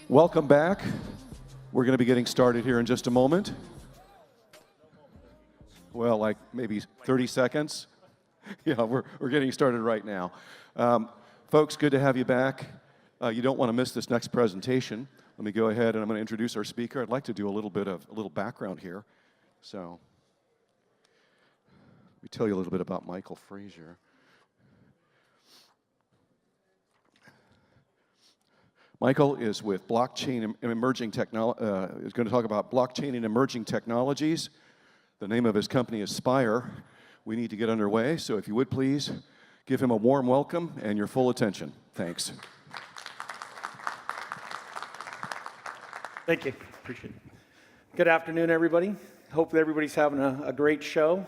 Welcome back. We're going to be getting started here in just a moment. Well, like maybe 30 seconds. Yeah, we're getting started right now. Folks, good to have you back. You don't want to miss this next presentation. Let me go ahead and I'm going to introduce our speaker. I'd like to do a little background here. So, let me tell you a little bit about Michael Frasier. Michael is with blockchain and emerging technology. Is going to talk about blockchain and emerging technologies. The name of his company is Spire. We need to get underway, so if you would please give him a warm welcome and your full attention. Thanks. Thank you. Appreciate it. Good afternoon, everybody. Hope that everybody's having a great show.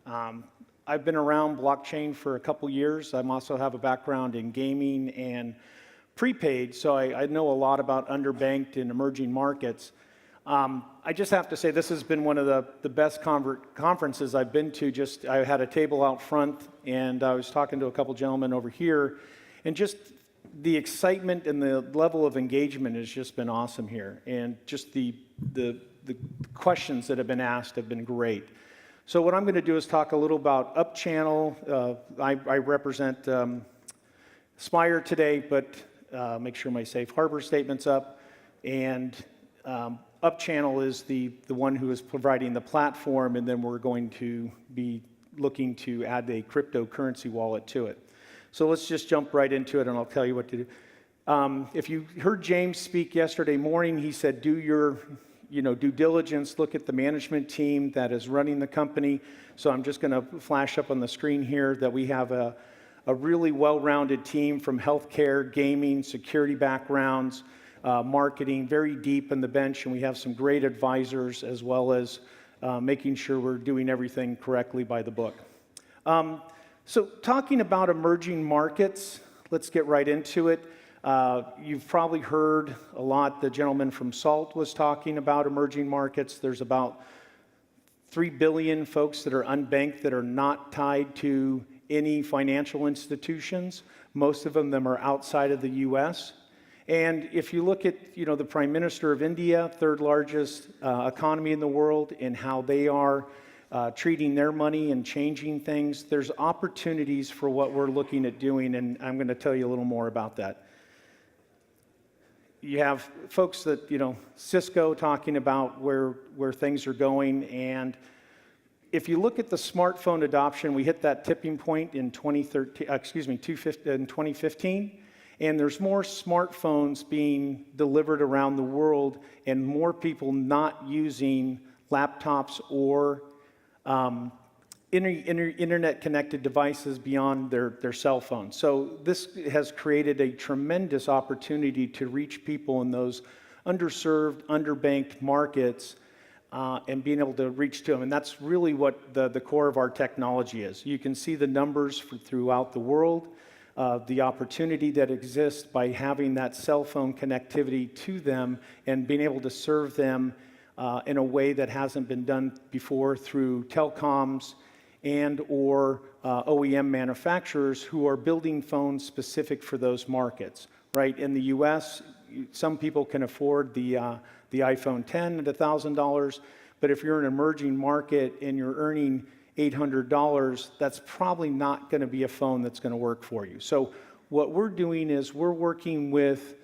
I've been around blockchain for a couple years. I also have a background in gaming and prepaid, so I know a lot about underbanked and emerging markets. I just have to say this has been one of the best conferences I've been to. I had a table out front, and I was talking to a couple gentlemen over here, and just the excitement and the level of engagement has just been awesome here, and just the questions that have been asked have been great. So what I'm going to do is talk a little about Upchannel. I represent Spire today, but make sure my safe harbor statement's up. And Upchannel is the one who is providing the platform, and then we're going to be looking to add a cryptocurrency wallet to it. So let's just jump right into it, and I'll tell you what to do. If you heard James speak yesterday morning, he said do your due diligence, look at the management team that is running the company. So I'm just going to flash up on the screen here that we have a really well-rounded team from healthcare, gaming, security backgrounds, marketing, very deep in the bench, and we have some great advisors as well as making sure we're doing everything correctly by the book. So talking about emerging markets, let's get right into it. You've probably heard a lot, the gentleman from SALT was talking about emerging markets. There's about 3 billion folks that are unbanked that are not tied to any financial institutions. Most of them are outside of the U.S. And if you look at, the Prime Minister of India, third largest economy in the world, and how they are treating their money and changing things, there's opportunities for what we're looking at doing, and I'm going to tell you a little more about that. You have folks that, Cisco talking about where things are going, and if you look at the smartphone adoption, we hit that tipping point in 2015, and there's more smartphones being delivered around the world and more people not using laptops or internet-connected devices beyond their cell phones. So this has created a tremendous opportunity to reach people in those underserved, underbanked markets and being able to reach to them. And that's really what the core of our technology is. You can see the numbers throughout the world, the opportunity that exists by having that cell phone connectivity to them and being able to serve them in a way that hasn't been done before through telecoms and or OEM manufacturers who are building phones specific for those markets. Right? In the U.S., some people can afford the iPhone 10 at $1,000, but if you're an emerging market and you're earning $800, that's probably not going to be a phone that's going to work for you. So what we're doing is we're working with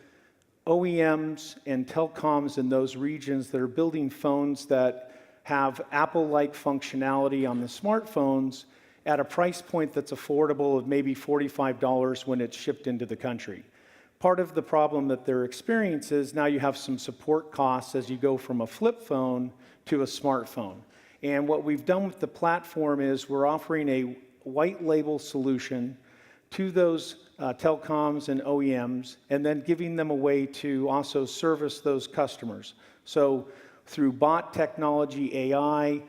OEMs and telecoms in those regions that are building phones that have Apple-like functionality on the smartphones at a price point that's affordable of maybe $45 when it's shipped into the country. Part of the problem that they're experiencing is now you have some support costs as you go from a flip phone to a smartphone. And what we've done with the platform is we're offering a white label solution to those telecoms and OEMs, and then giving them a way to also service those customers. So through bot technology, AI,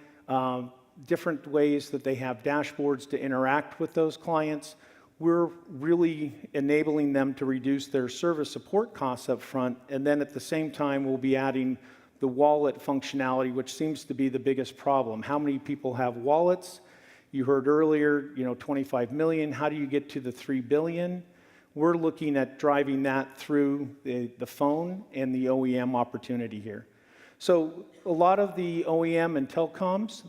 different ways that they have dashboards to interact with those clients, we're really enabling them to reduce their service support costs up front, and then at the same time we'll be adding the wallet functionality, which seems to be the biggest problem. How many people have wallets? You heard earlier, 25 million. How do you get to the 3 billion? we're looking at driving that through the phone and the OEM opportunity here. So a lot of the OEM and telecoms,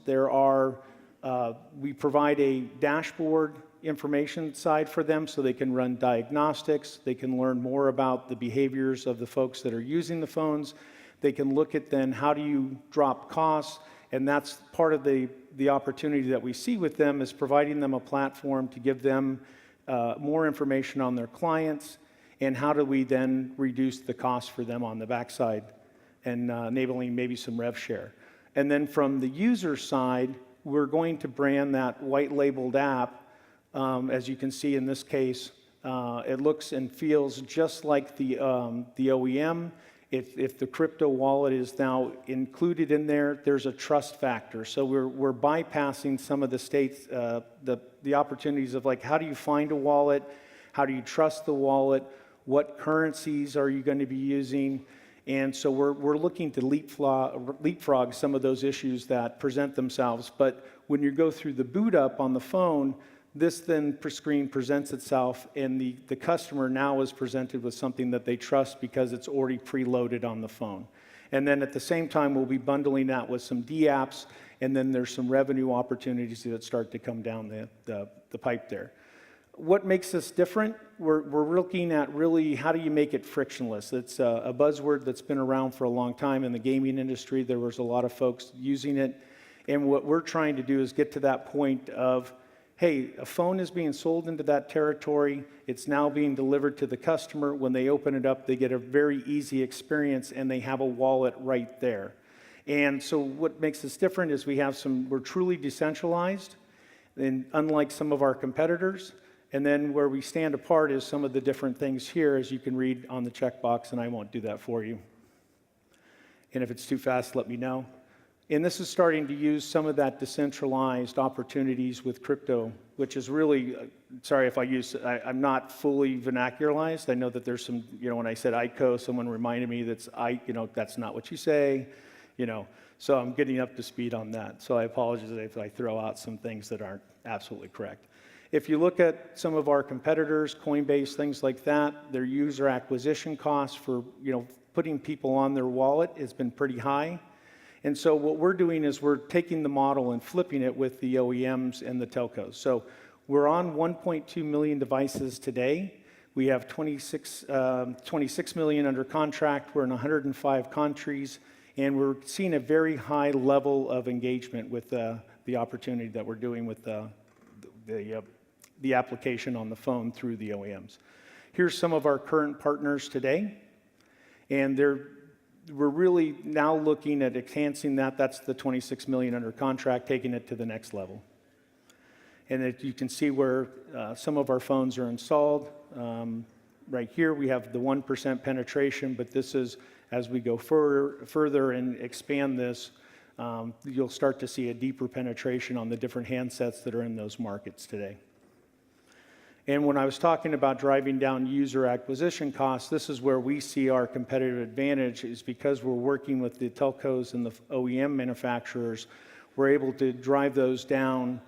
we provide a dashboard information side for them so they can run diagnostics, they can learn more about the behaviors of the folks that are using the phones, they can look at then how do you drop costs, and that's part of the opportunity that we see with them is providing them a platform to give them more information on their clients, and how do we then reduce the cost for them on the backside, and enabling maybe some rev share. And then from the user side, we're going to brand that white labeled app. As you can see in this case, it looks and feels just like the OEM. If the crypto wallet is now included in there, there's a trust factor. So we're bypassing some of the states, the opportunities of like, how do you find a wallet? How do you trust the wallet? What currencies are you going to be using? And so we're looking to leapfrog some of those issues that present themselves. But when you go through the boot up on the phone, this then screen presents itself, and the customer now is presented with something that they trust because it's already preloaded on the phone. And then at the same time, we'll be bundling that with some D-apps, and then there's some revenue opportunities that start to come down the pipe there. What makes us different? We're looking at really how do you make it frictionless. It's a buzzword that's been around for a long time in the gaming industry. There was a lot of folks using it. And what we're trying to do is get to that point of, hey, a phone is being sold into that territory. It's now being delivered to the customer. When they open it up, they get a very easy experience, and they have a wallet right there. And so what makes us different is we're truly decentralized, and unlike some of our competitors. And then where we stand apart is some of the different things here, as you can read on the checkbox, and I won't do that for you. And if it's too fast, let me know. And this is starting to use some of that decentralized opportunities with crypto, which is really, sorry if I'm not fully vernacularized. I know that there's some, when I said ICO, someone reminded me that's not what you say, so I'm getting up to speed on that. So I apologize if I throw out some things that aren't absolutely correct. If you look at some of our competitors, Coinbase, things like that, their user acquisition costs for, putting people on their wallet has been pretty high. And so what we're doing is we're taking the model and flipping it with the OEMs and the telcos. So we're on 1.2 million devices today. We have 26 million under contract. We're in 105 countries, and we're seeing a very high level of engagement with the opportunity that we're doing with the application on the phone through the OEMs. Here's some of our current partners today, and we're really now looking at enhancing that. That's the 26 million under contract, taking it to the next level. And you can see where some of our phones are installed. Right here, we have the 1% penetration, but this is, as we go further and expand this, you'll start to see a deeper penetration on the different handsets that are in those markets today. And when I was talking about driving down user acquisition costs, this is where we see our competitive advantage, is because we're working with the telcos and the OEM manufacturers, we're able to drive those down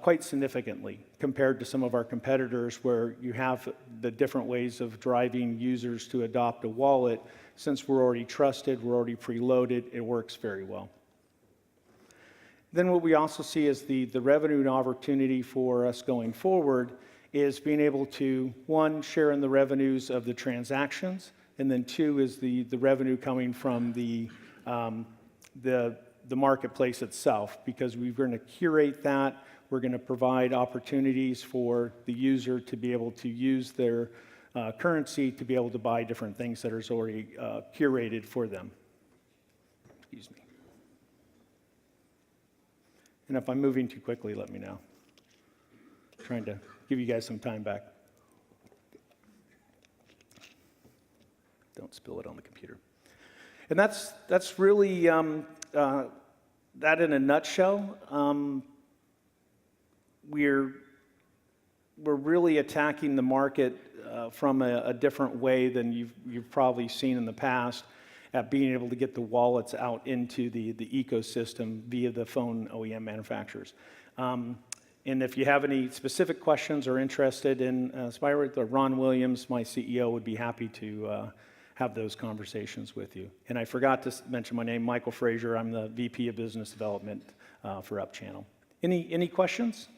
quite significantly compared to some of our competitors, where you have the different ways of driving users to adopt a wallet. Since we're already trusted, we're already preloaded, it works very well. Then what we also see is the revenue opportunity for us going forward is being able to, one, share in the revenues of the transactions, and then two is the revenue coming from the marketplace itself, because we're going to curate that. We're going to provide opportunities for the user to be able to use their currency to be able to buy different things that are already curated for them. Excuse me. And if I'm moving too quickly, let me know. I'm trying to give you guys some time back. Don't spill it on the computer. And that's really that in a nutshell. We're really attacking the market from a different way than you've probably seen in the past, at being able to get the wallets out into the ecosystem via the phone OEM manufacturers. And if you have any specific questions or interested in Spire, Ron Williams, my CEO, would be happy to have those conversations with you. And I forgot to mention my name, Michael Frasier. I'm the VP of Business Development for UpChannel. Any questions?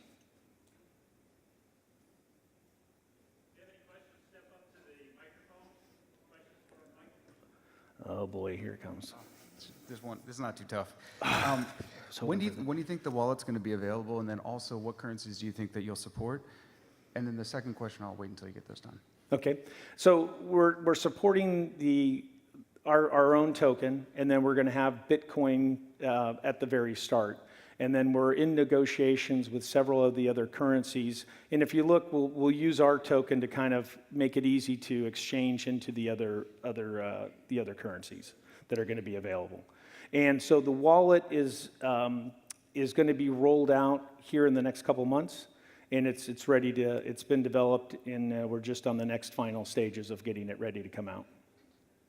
Oh boy, here it comes. This is not too tough. When do you think the wallet's going to be available, and then also what currencies do you think that you'll support? And then the second question, I'll wait until you get those done. Okay, so we're supporting our own token, and then we're going to have Bitcoin at the very start. And then we're in negotiations with several of the other currencies. And if you look, we'll use our token to kind of make it easy to exchange into the other currencies that are going to be available. And so the wallet is going to be rolled out here in the next couple months, and it's ready to. It's been developed, and we're just on the next final stages of getting it ready to come out.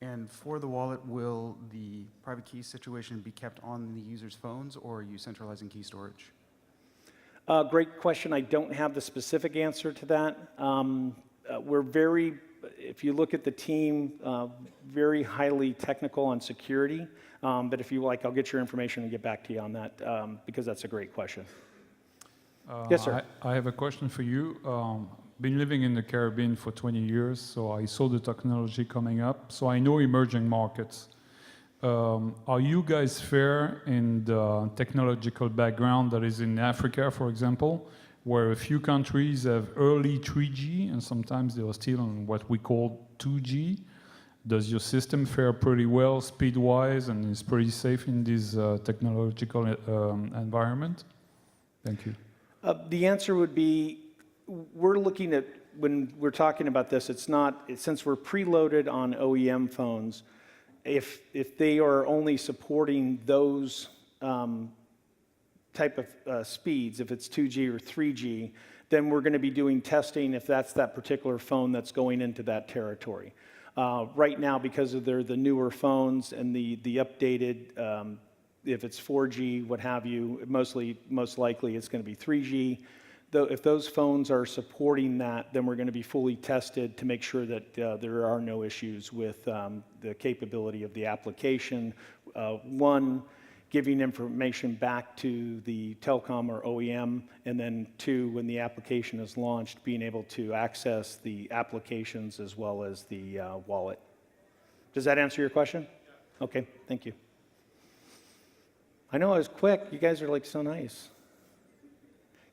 And for the wallet, will the private key situation be kept on the user's phones, or are you centralizing key storage? Great question. I don't have the specific answer to that. If you look at the team, very highly technical on security. But if you like, I'll get your information and get back to you on that because that's a great question. Yes, sir. I have a question for you. Been living in the Caribbean for 20 years, so I saw the technology coming up. So I know emerging markets. Are you guys fair in the technological background that is in Africa, for example, where a few countries have early 3G and sometimes they are still on what we call 2G? Does your system fare pretty well speed-wise and is pretty safe in this technological environment? Thank you. The answer would be, we're looking at, when we're talking about this, since we're preloaded on OEM phones, if they are only supporting those type of speeds, if it's 2G or 3G, then we're going to be doing testing if that's that particular phone that's going into that territory. Right now, because of the newer phones and the updated, if it's 4G, what have you, most likely it's going to be 3G. Though if those phones are supporting that, then we're going to be fully tested to make sure that there are no issues with the capability of the application. One, giving information back to the telecom or OEM, and then two, when the application is launched, being able to access the applications as well as the wallet. Does that answer your question? Yeah. Okay, thank you. I know I was quick. You guys are like so nice.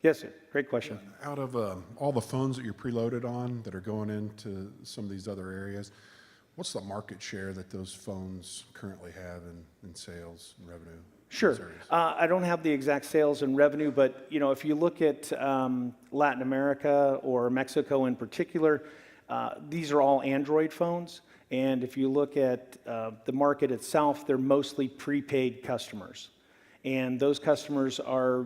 Yes, sir. Great question. Out of all the phones that you're preloaded on that are going into some of these other areas, what's the market share that those phones currently have in sales and revenue? Sure. I don't have the exact sales and revenue, but if you look at Latin America or Mexico in particular, these are all Android phones. And if you look at the market itself, they're mostly prepaid customers. And those customers are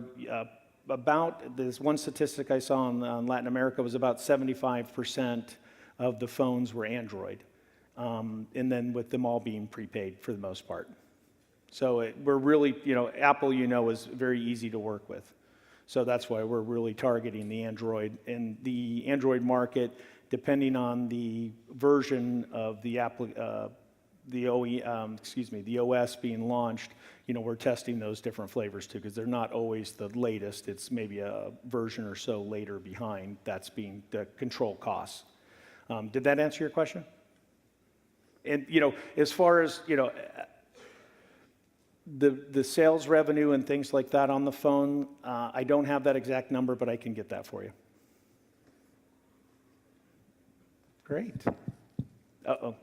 there's one statistic I saw in Latin America was about 75% of the phones were Android. And then with them all being prepaid for the most part. So we're really, Apple, is very easy to work with. So that's why we're really targeting the Android. And the Android market, depending on the version of the OS being launched, we're testing those different flavors too, because they're not always the latest. It's maybe a version or so later behind. That's being the control costs. Did that answer your question? And as far as the sales revenue and things like that on the phone, I don't have that exact number, but I can get that for you. Great. Uh-oh.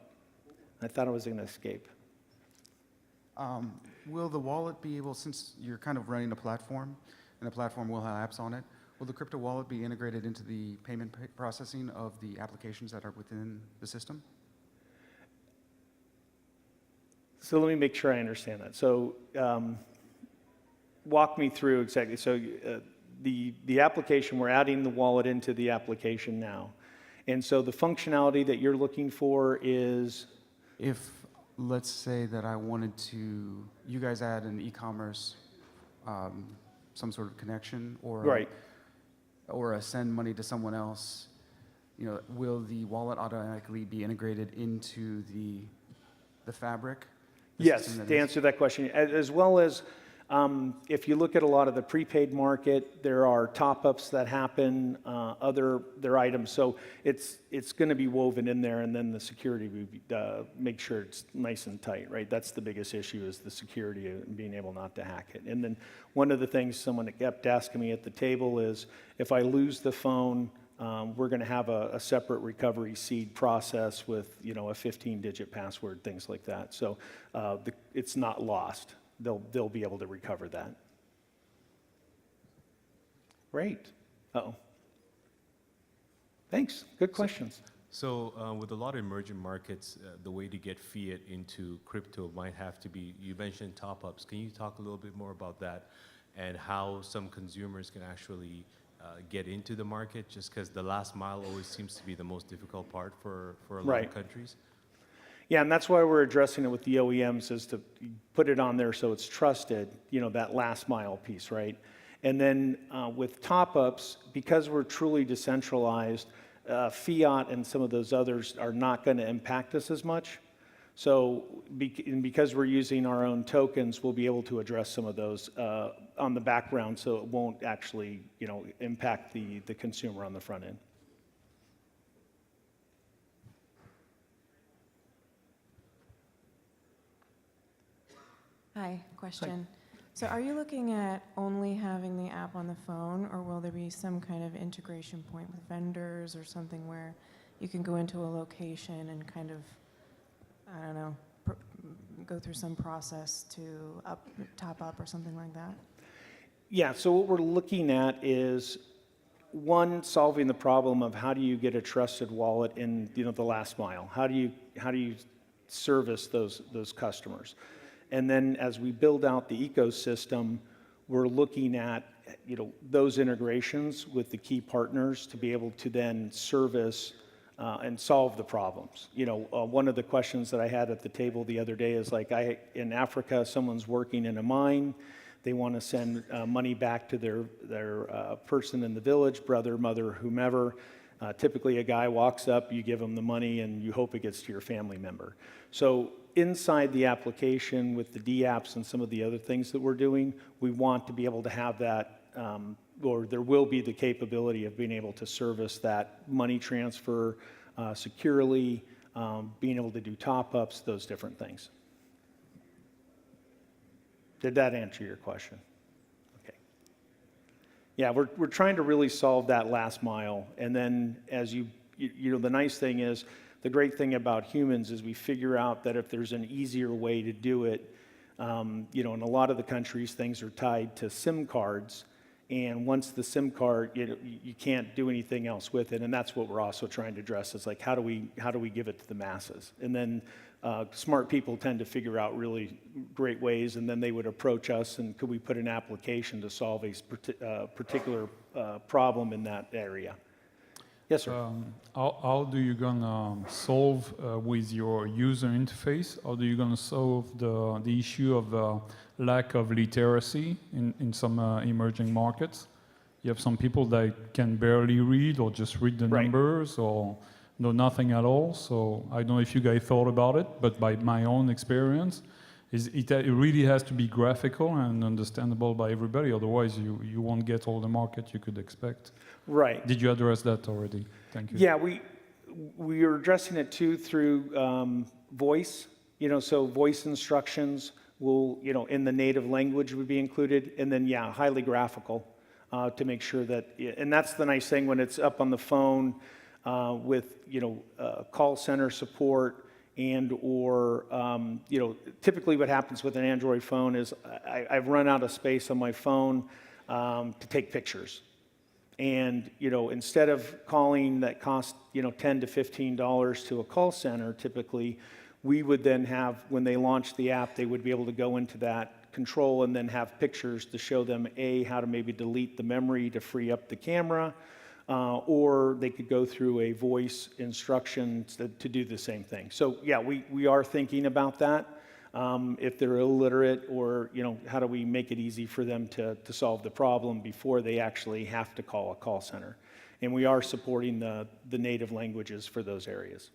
I thought I was going to escape. Will the wallet be able, since you're kind of running a platform, and the platform will have apps on it, will the crypto wallet be integrated into the payment processing of the applications that are within the system? So let me make sure I understand that. So walk me through exactly. So the application, we're adding the wallet into the application now. And so the functionality that you're looking for is? If, let's say that I wanted to, you guys add an e-commerce, some sort of connection, or right. or send money to someone else, will the wallet automatically be integrated into the fabric? The Yes, system that to is? answer that question, as well as if you look at a lot of the prepaid market, there are top-ups that happen, other items. So it's going to be woven in there, and then the security, we make sure it's nice and tight, right? That's the biggest issue, is the security and being able not to hack it. And then one of the things someone kept asking me at the table is, if I lose the phone, we're going to have a separate recovery seed process with, a 15-digit password, things like that. So it's not lost. They'll be able to recover that. Great. Uh-oh. Thanks. Good questions. So with a lot of emerging markets, the way to get fiat into crypto might have to be, you mentioned top-ups. Can you talk a little bit more about that and how some consumers can actually get into the market, just because the last mile always seems to be the most difficult part for a lot Right. of countries? Yeah, and that's why we're addressing it with the OEMs, is to put it on there so it's trusted, that last mile piece, right? And then with top-ups, because we're truly decentralized, fiat and some of those others are not going to impact us as much. So because we're using our own tokens, we'll be able to address some of those on the background, so it won't actually, impact the consumer on the front end. Hi, question. So are you looking at only having the app on the phone, or will there be some kind of integration point with vendors or something where you can go into a location and kind of, I don't know, go through some process to top up or something like that? Yeah, so what we're looking at is, one, solving the problem of how do you get a trusted wallet in the last mile? How do you service those customers? And then as we build out the ecosystem, we're looking at those integrations with the key partners to be able to then service and solve the problems. One of the questions that I had at the table the other day is, like, in Africa, someone's working in a mine. They want to send money back to their person in the village, brother, mother, whomever. Typically, a guy walks up, you give him the money, and you hope it gets to your family member. So inside the application with the D-apps and some of the other things that we're doing, we want to be able to have that, or there will be the capability of being able to service that money transfer securely, being able to do top-ups, those different things. Did that answer your question? Okay. Yeah, we're trying to really solve that last mile. And then as the nice thing is, the great thing about humans is we figure out that if there's an easier way to do it, in a lot of the countries, things are tied to SIM cards. And once the SIM card, you can't do anything else with it. And that's what we're also trying to address, is like, how do we give it to the masses? And then smart people tend to figure out really great ways, and then they would approach us, and could we put an application to solve a particular problem in that area? Yes, sir. How do you gonna solve with your user interface? How do you gonna solve the issue of lack of literacy in some emerging markets? You have some people that can barely read, or just read the Right. numbers, or know nothing at all. So I don't know if you guys thought about it, but by my own experience, it really has to be graphical and understandable by everybody. Otherwise, you won't get all the market you could expect. Right. Did you address that already? Thank you. Yeah, we are addressing it too through voice. So voice instructions will, in the native language would be included, and then highly graphical to make sure that. And that's the nice thing when it's up on the phone with call center support. And or typically what happens with an Android phone is I've run out of space on my phone to take pictures. And instead of calling that cost $10 to $15 to a call center, typically we would then have, when they launch the app, they would be able to go into that control and then have pictures to show them how to maybe delete the memory to free up the camera, or they could go through a voice instruction to do the same thing. So we are thinking about that. if they're illiterate, or how do we make it easy for them to solve the problem before they actually have to call a call center. And we are supporting the native languages for those areas.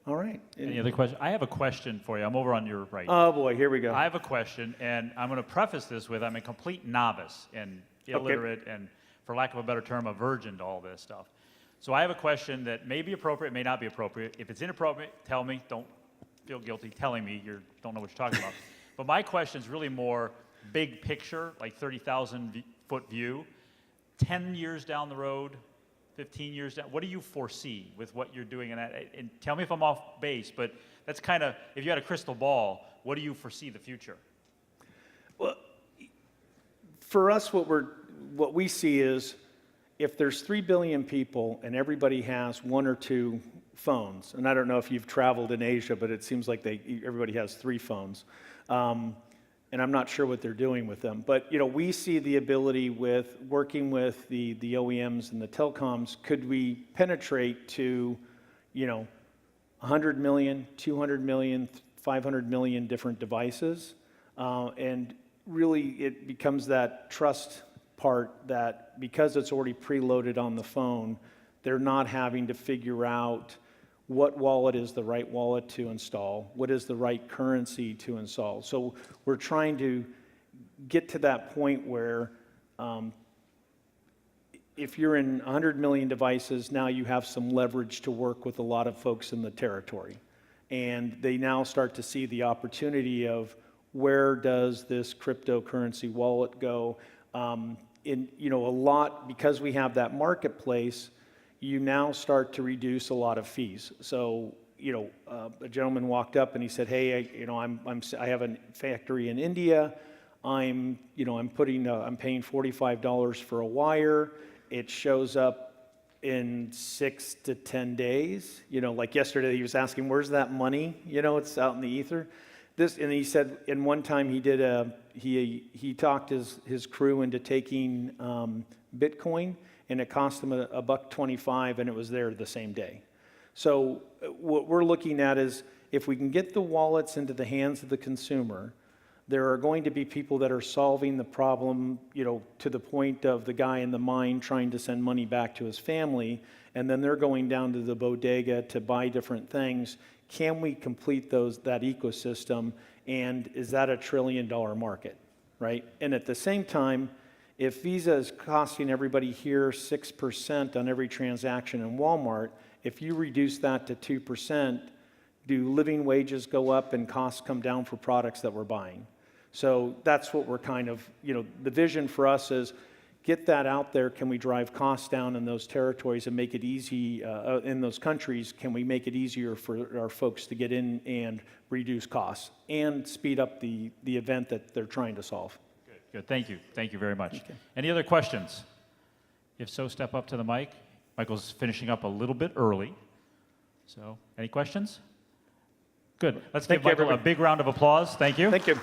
All right. Any other questions? I have a question for you. I'm over on your right. Oh boy, here we go. I have a question, and I'm going to preface this with I'm a complete novice and illiterate, and for lack of a better term, a virgin to all this stuff. So I have a question that may be appropriate, may not be appropriate. If it's inappropriate, tell me. Don't feel guilty telling me you don't know what you're talking about. But my question is really more big picture, like 30,000-foot view. 10 years down the road, 15 years down, what do you foresee with what you're doing? And tell me if I'm off base, but that's kind of, if you had a crystal ball, what do you foresee the future? Well, for us, what we see is if there's 3 billion people and everybody has 1 or 2 phones, and I don't know if you've traveled in Asia, but it seems like everybody has 3 phones. And I'm not sure what they're doing with them. But we see the ability with working with the OEMs and the telecoms, could we penetrate to 100 million, 200 million, 500 million different devices? And really it becomes that trust part that because it's already preloaded on the phone, they're not having to figure out what wallet is the right wallet to install, what is the right currency to install. So we're trying to get to that point where if you're in 100 million devices, now you have some leverage to work with a lot of folks in the territory. And they now start to see the opportunity of where does this cryptocurrency wallet go. A lot, because we have that marketplace, you now start to reduce a lot of fees. So, a gentleman walked up and he said, "Hey, I have a factory in India. I'm paying $45 for a wire. It shows up in 6 to 10 days. Like yesterday, he was asking, where's that money? It's out in the ether." And he said, in one time he talked his crew into taking Bitcoin, and it cost them $1.25, and it was there the same day. So what we're looking at is if we can get the wallets into the hands of the consumer, there are going to be people that are solving the problem, to the point of the guy in the mine trying to send money back to his family, and then they're going down to the bodega to buy different things. Can we complete that ecosystem, and is that a $1 trillion market, right? And at the same time, if Visa is costing everybody here 6% on every transaction in Walmart, if you reduce that to 2%, do living wages go up and costs come down for products that we're buying? So that's what we're kind of, the vision for us is get that out there. Can we drive costs down in those territories and make it easy in those countries? Can we make it easier for our folks to get in and reduce costs and speed up the event that they're trying to solve? Good. Thank you. Thank you very much. Okay. Any other questions? If so, step up to the mic. Michael's finishing up a little bit early. So, any questions? Good. Let's give Michael a big round of applause. Thank you. Thank you.